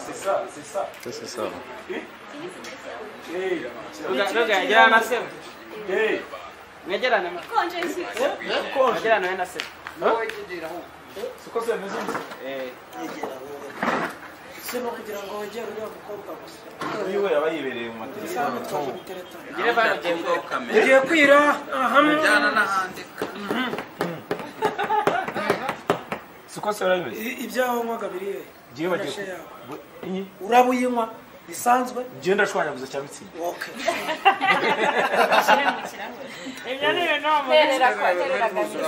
C'est ça. Sino kugira ngo wegere uriya mukobwa gusa. Uyu yaba yibereye mu matelefone to. Ugiye kwira Jana nahandika. Siko se urabimeze? Ibyaho nkwaga biriye. Giye bagiye. Urabuyinywa bisanzwe. Giye ndashwanyaguza cya mitsingi. Okay.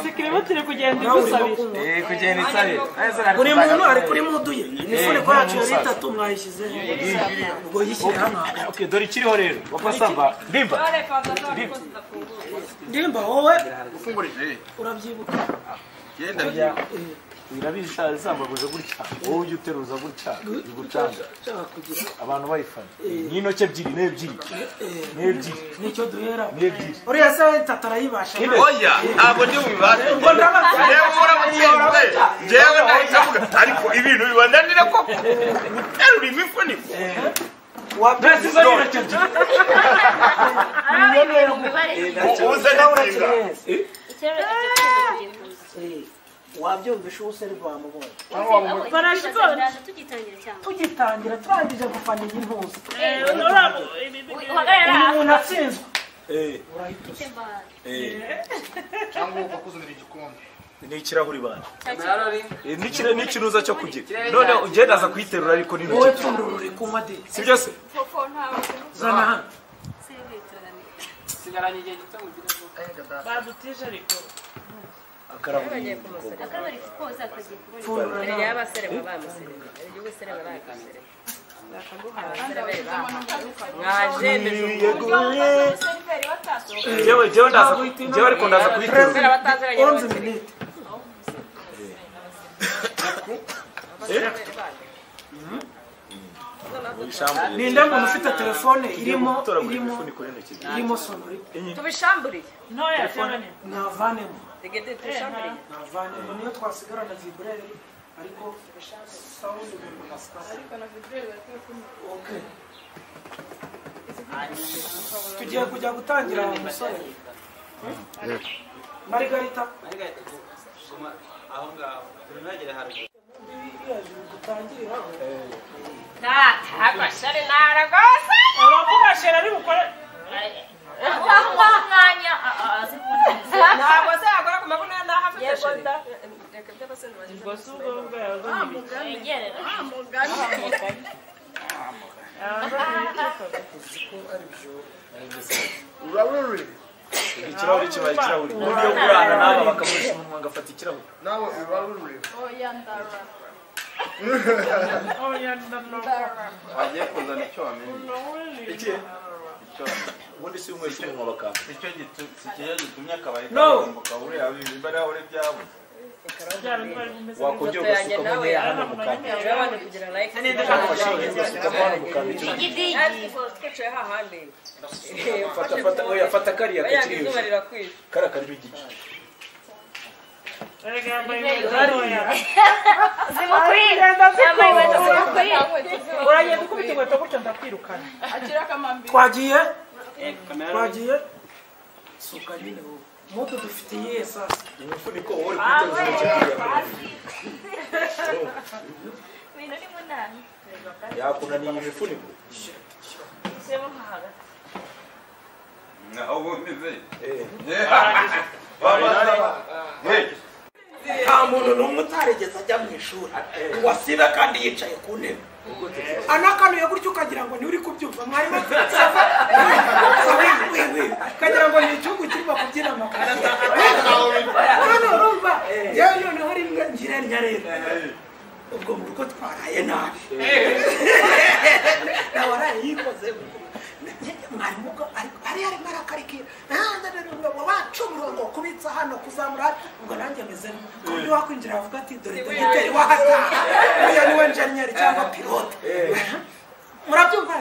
Sikirimo turi kugenda igusabira. Kugenda isabira. Buri muntu ari kuri muduye. Imifuniko yacu yari itatu mwayishyize. Ubwo yishyire hano. Okay, dore ikiriho rero. Wapasamba. Ndimba wowe Ufungurije. urabyibuka. Genda. Birabisha zambaguje gutya. Wowe ujye uteruza gutya. Bigucanga. Abantu bayifana. N'intoki ebyiri n'ebyiri. Nicyo duhera. N'ebyiri. Uriya se tatarayibasha. Oya, ntabwo ndi ubibasha. Ngo ndabaza. Yewe uramukinze. Jewe ndavuga ariko ibintu bibananira ko. Terura imifuniko. Wabesiza n'intoki ebyiri. Uze n'intinga. Wabyumvisha ubuseri bwamubonye. Tugitangira turangije gufana iyi ntuzi. Umuntu atsinzwe. Cyangwa ukakuzanira igikombe. Ni ikirahuri bana. N'ikiruza cyo kugira. None ugenda aza kuyiterura ariko ni wowe pfundurure ku made. Sibyo se? Zana hano. Sigaranye igihe gito mu gihe badutije ariko Akaraburi. Jewe ariko ndaza kuyiterura. 11 minutes. Ninde muntu ufite telefone irimo sonori. Tubishamburiye. ntoya cyane. Navanemo. Tegede tubishamburiye. Navanemo niyo twasigarana vibrere ariko sound mu maskara. Okay. Tugiye kujya gutangira umusore. Margarita. Aho ngaho. Turagera haruguru. Gutangirira. Agashari naragose. Uravuga shera ari gukora. Mwanya ntabwo se akora ku maguru n'ahafite sheri. Reka by'abasore baje. Gosugo bwa Yegerera. Uraburi. Ikirahuri kibaye ikirahuri. Ubundi yo kurana nabo bakamurisha umunwa ngafata ikirahuri. Nawe uraburi. Oya ndara. Agiye kuzana icyo wamenye. Iki? Ubundi si umwe cy'umunwa bakamba. Icyo gitumye akabaye No. kambuka uri abibara uri byabo. Wakongera ugasuka mu nkeya hano mu kanwa. Urabona kugira like. Ufashe ugasuka hano mu kanwa. Igidi. Twece hahandi. Fata kariya kakiri. Izuba rirakwiye. Kara kariho igice. uragenda ukubita inkweto gutyo ndakwirukana. Twagiye? Suka nyine wowe. Moto dufitiye sasa. Umufuniko wowe uri kwiteruza ikirahuri. Yakunaniye imifuniko. Na ubundi ze. Nta muntu n'umwe utarigeze ajya mu ishuri ngo asibe kandi yicaye ku ntebe. Anakanuye gutyo ukagira ngo nturi kubyumva mwarimu afite ukagira ngo ni igihugu kirimo kubyina amakara. None urumva yewe noneho rimwe ngirenya rero ubwo mu rugo twaraye nabi nawe araye yikoze mwarimu ko ari arimo arakarikira wacu umurongo kubitsa hano kuzamura ubwo nanjye meze ku buryo wakwinjira avuga ati dore dogiteri wahataha uyu niwe enjeniyeri cyangwa pilote murabyumva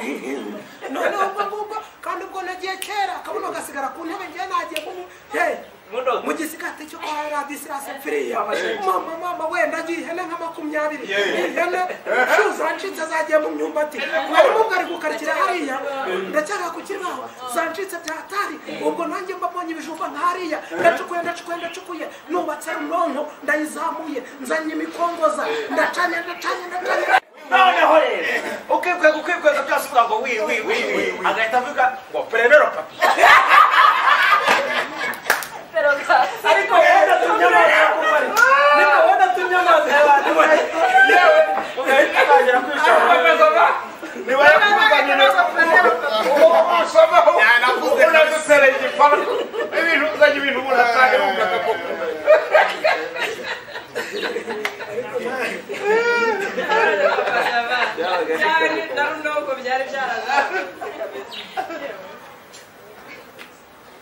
noneho ubwo ngubwo kandi ubwo nagiye kera akabuno gasigara ku ntebe ngiye nagiye mu gisigati cyo kwa radisirase firiya mama wenda agiye ihene nka 20 ihene zancitse zagiye mu myumbati mwarimu bwari gukarikira hariya ndacyari ku kibaho zancitse byatari ubwo nanjye mbabonye ibijumba nk'hariya ndacukuye nubatse runonko ndayizamuye nzanye imikongoza ndacanye noneho rero ukikwega byose uvuga ngo wi agahita avuga ngo perenero papi ariko wenda tunyamaze kubari niko wenda tunyamaze abantu yewe ugahita kagera kwishaka niba yakuganira usomaho yanavuze nadusereye igipara ibintu uzanye ibintu muratanga n'umugaka koko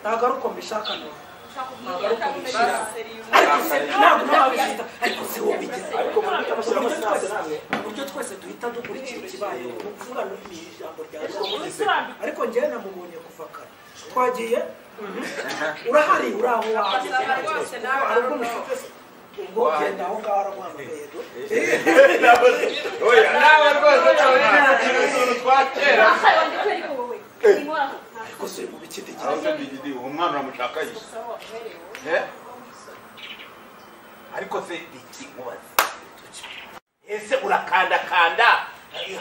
nagaruko mbishaka no ariko se wowe bigeze ariko uburyo twese duhita dukurikira ikibaye kuvuga ni ijambo ryawe ariko njyewe namubonye kuva kare twagiye urahari uraho waje ariko mushaka ubwo genda aho ngaho aramwamagayego oya nawe rwose cyane twakera ariko se mu bikindi gihe umwana uramushaka yise ariko se ikimubaza ese urakandakanda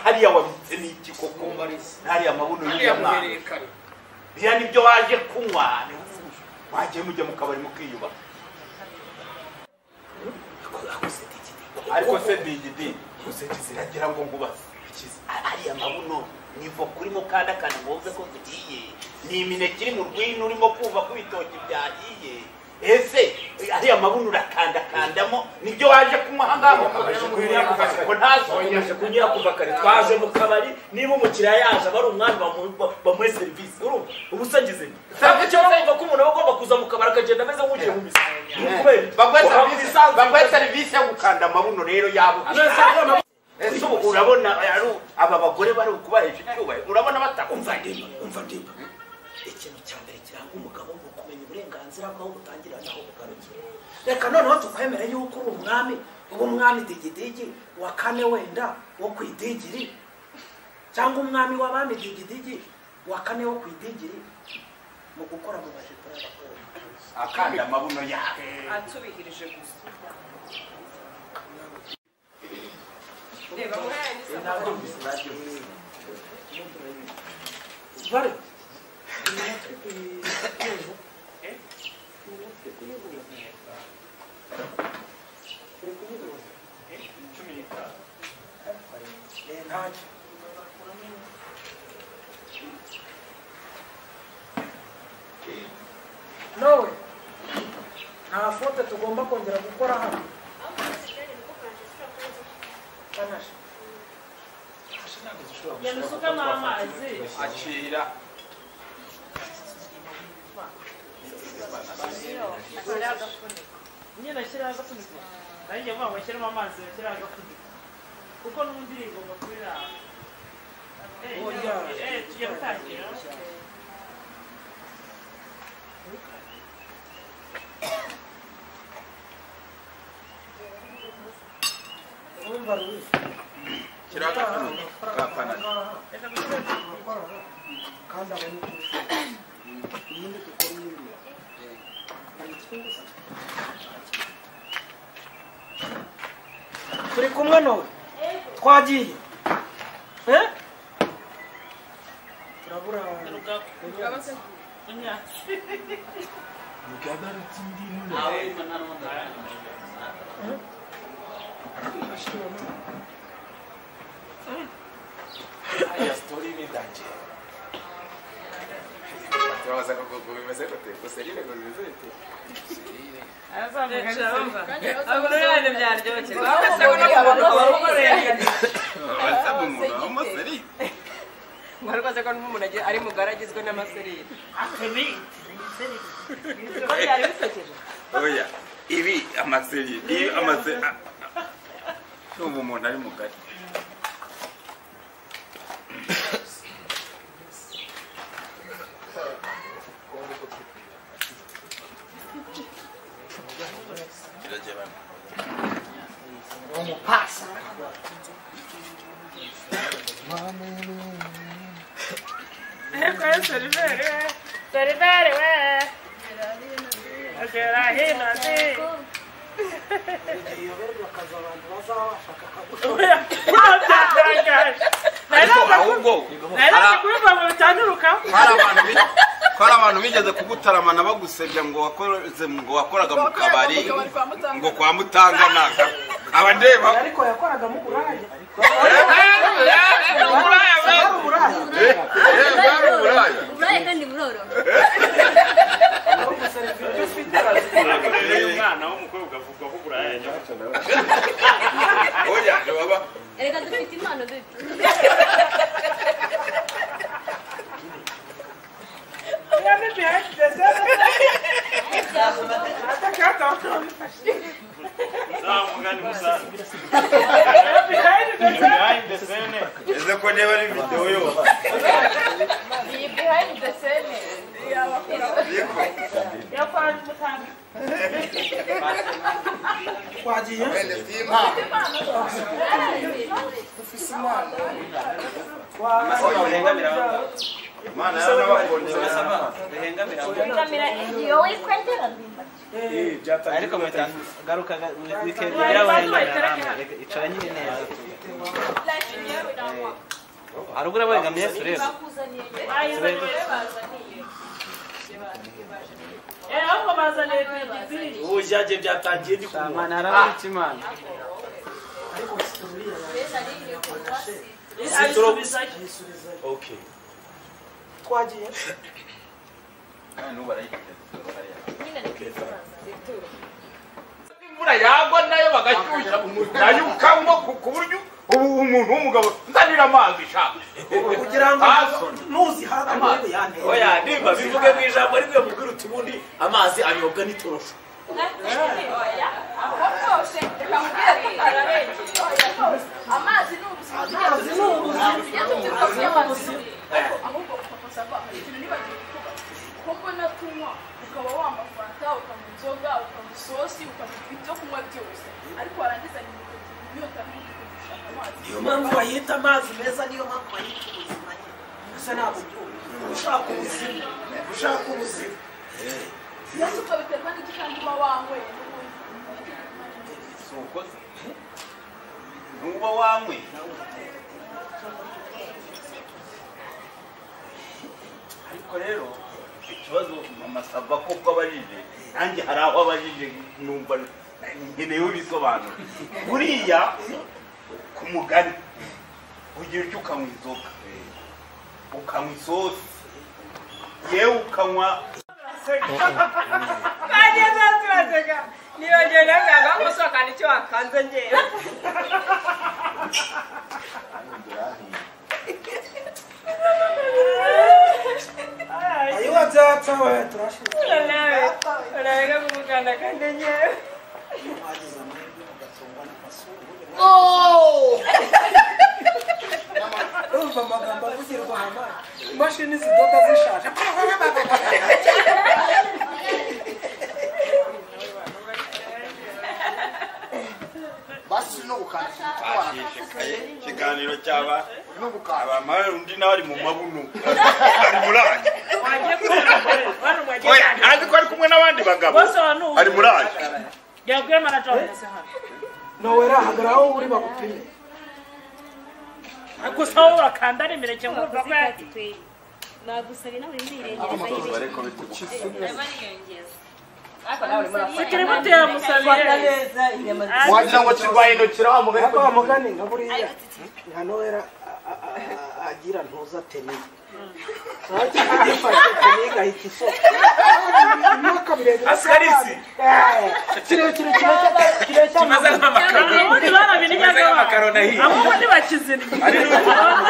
hariya wabitse n'iki koko hariya mabuno y'umwana biriya nibyo waje kunywa wagiye mujya mu kabari mukiyuba ariko se digidi usenge ziragira ngo ngubaze hariya mabuno nivo kuri mukandakanda ngo wumve ko tugiye ni imineke iri mu rwino urimo kumva ko ibitoki byahiye ese hariya mabuno urakandakandamo nibyo waje kunywa ahangaho ngo ntazonyeje kunyura kuva kare twaje mu kabari niba umukiriya yaje aba ari umwami bamuhe serivisi urumva ubusa ngize ntabwo cyangwa ko umuntu aba agomba kuza mu kabari akagenda ameze nk'ugiye mu misa baguhe serivisi yo gukanda amabuno rero yabo ese ubu urabona aba bagore bari kubahesha icyubahiro urabona batakumva umva ndimba ikintu cya mbere kiranga umugabo ni ukumenya uburenganzira bwaho butangira naho bugarukira reka noneho tukwemere yuko uri umwami uba umwami digidigi wa kane wenda wo ku idigiri cyangwa umwami w'abami digidigi wa kane wo ku idigiri mu gukora mu majipo y'abakobwa akanda amabuno yawe atubihirije gusa reba vale nawe nta foto tugomba kongera gukora hano genda usukamo amazi akira nyine ashyiraho agafuniko nanjye vuga ngo ashyiremo amazi ashyiraho agafuniko kuko n'ubundi rigomba kubira tugiye gutangira urumva Louis kiraga kapana kandi abone ibindi dukora n'ibindi turi kumwe nawe twagiye turabura ya story ni danje turabaza ko bimeze gute ko serire ngo bimeze gute abo rero byaryoshye bafashe ko no bamukoreye basabu umuntu amaseri ngo rwose ko n'umuntu ari mu garagizwe n'amaserire oya ibi amaseri iyo amaseri n'ubu umuntu ari mu gari umupasa Seriveri we agera hino ati iyoberwa akazi abantu bazabashaka ahubwo hari abantu bigeze kugutaramana bagusebya ngo wakoraga mu kabari ngo kwa Mutanganaga abandeba ariko yakoraga mu kuraya Uraya kandi buroro. umwana w'umukobwa avuga ko buraya oya baba Erega dufite impano dufite. mugani musa ese ko niba ari video yo Iyi behind the scene. yakwaje mutanga twagiye Mana y'abakondera Kamera iyo wikwegera ndimba. ariko garuka weekend yabarenga icara nyine neza arugura bagamiye sureba ahubwo bazaniye ibiri ubu byagiye byatangiye ndi kumva Mana arabura ikimana okay twagiye imvura yagwa nayo bagashyushya nayo ukanywa ku buryo ubu umuntu w'umugabo nzanira amazi shaka kugira ngo nuzihaga amazi yane oya nimba bivuge mu ijambo ariko mubwira uti ubundi amazi anyobwa n'itorosho Amazi ni ubuzima. Kuko natunywa ukaba wamafanta ukanywa inzoga ukanywa isosi ukanywa ibyo kunywa byose ariko warangiza nyuma inyota gushaka amazi niyo mpamvu bayita amazi meza niyo mpamvu bayita ubuzima gusa ntabwo ushaka ubuzima ushaka ubuzima ndetse ukabiterwa n'iki kandi uba wanyweye ukoze nuba wanywe ariko rero ikibazo mama sava koko abajije nanjye hari aho abajije numva ngeneyeho ibisobanuro buriya ku mugani ugira icyo ukanywa inzoga ukanywa isosi yewe ukanywa Bageze turatega. Nibagenda ngaga gusohokana icyo wakanze ngera. ayo wabyatsa we turashize Nawe urarega kumuganda kandi ngera. wagize amahirwe ugatungwa n'amasura urumva amagambo avugirwa hano imashini zidoda zishaje basi no gukandika ikiganiro cyaba abamara undi nawe ari mu mabuno ari muranje oya ntazi ko ari kumwe n'abandi bagabo ari muranje yabwiye manatonese hano nowera hagarara aho uri bagupime gusa wowe urakanda ari imineke nkumva ko Nagusabye nawe ndirengereza sikiri mutera musabire wagira ngo kirwaye intoki uramugaye ariko wamugani nka buriya nka nowera agira ntuza teni agifashe teni igahita isoka imyaka miremire asikarisi kirekire kimaze nk'amakaro ubundi barabinyaga kimaze nk'amakaro nahiye abo ubundi bakizina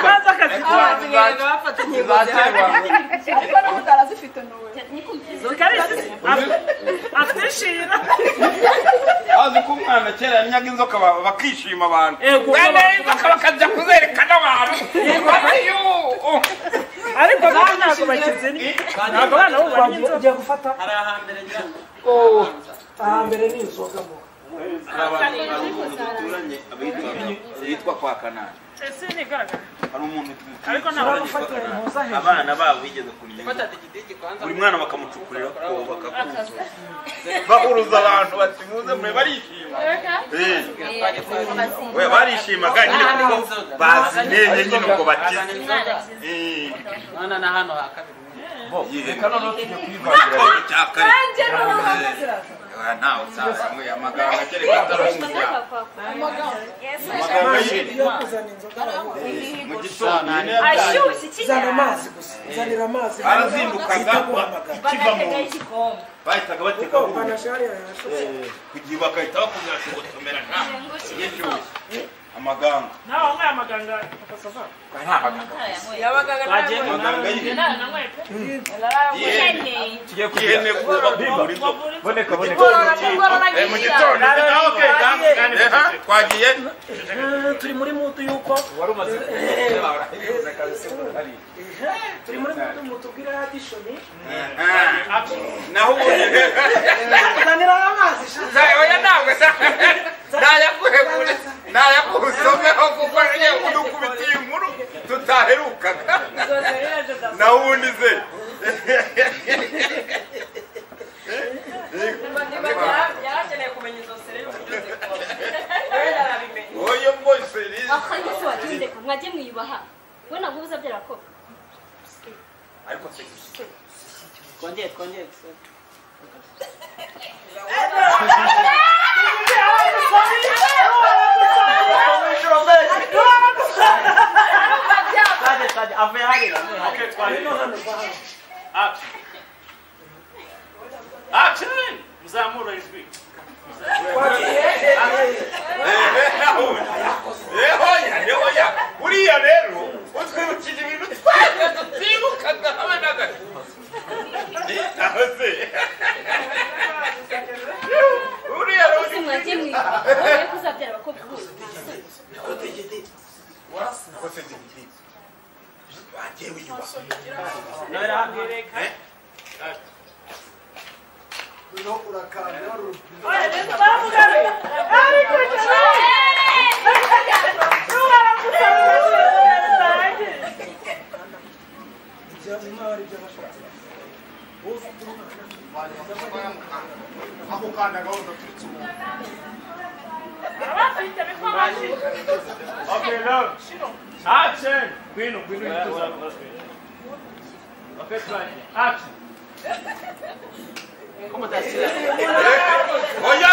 baza akazikora bafata inkingo zihari. ariko n'ubundi arazifite n'uwe sikarisi atishira azi ko umwana kera yanyaga inzoka bakishima abantu Ego, bene inzoka bakajya kuzerekana abantu ariko nabo ntabwo bakizina ntabwo abana bo banywa inzoga ugiye gufata hari ahambere ngira ahambere ni inzoga mu duturanye abitwa kwa Kanani. ese ni garagara Hari umuntu ariko ntabwo abana babo bigeze kurya. Buri mwana bakamucukurira ko bakakuza. Bahuruza abantu bati muze mwe barishima. We barishimaga nyine kuko bazinenye nyine uko bakize. None na hano hakabiri. Reka none tujye kwivangira cyakare. Ntawe sasa mwe amaganga kereka atarumvira. Amaganga yiri mu gitondo zana amazi gusa zanira amazi arazindukaga kiva mu bahitaga bateka kugiye bakahita bakubwira ngo tumera nta yeshyushye amaganga nawe mwe amaganga pasava nta baganga yabaganga amaganga yiri tugiye kuyene kuba bimba boneka mu gitondo okay twagiye turi muri mutu yuko wari umaze turi muri mutu bwira adishoni naho zanira amazi oya ntabwo nayakusomeho kuko niyo udukubitiye inkuru tutaherukaga naho ubundi ze yarakeneye kumenya izo sereri oyo mbose akanyese watindeka mwajye mwiyubaha we nagubuza byarakora ariko se Twongeye. Avuye hariya. okay twagiye action muzamura ijwi oya uriya rero utwibukije ibintu twajya tutibukaga habe na gato uriya rero bose mwajye mwiyubaha we kuzabyara abakobwa bose wagiye wiyubaha ako kana gahunda turutse okay love action kwino ituza okay twagiye action oya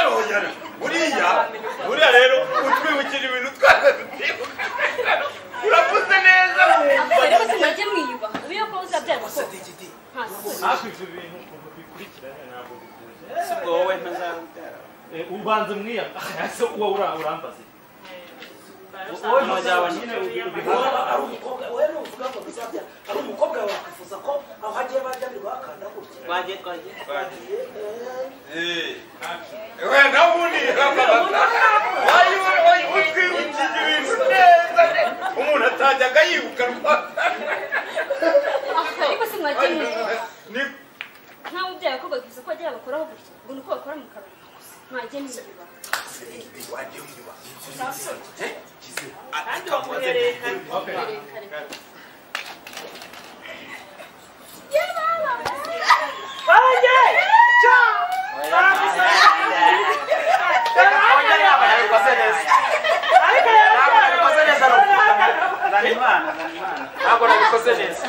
uriya rero utwibukije ibintu twajya tutibuka uravuze neza bose mwajye mwiyubaha ubiye ko uzabyara abakobwa hakurikije ibintu ukuntu bikurikiranye ntabwo bikuje Sibwo wowe ntazabyara. ubanze mwiyam ase uwo urambaze Wowe ntuzaba nyine ari umukobwa we nuvuga ngo bizabyara ari umukobwa wakwifuza ko aho hagiye bajyanirwa hakanda gutya Twagiye. we nawe ubundi utwibukije ibintu neza umuntu atajyaga yibuka ariko se mwajye mwiyubaha ntawe ubyara abakobwa bifuza ko bajya bakoraho gutya ngo ni uko bakora mu kabari mwajye mwiyubaha wagiye wiyubaha Ntabwo nabikoze neza.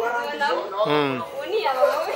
ubu ni yawe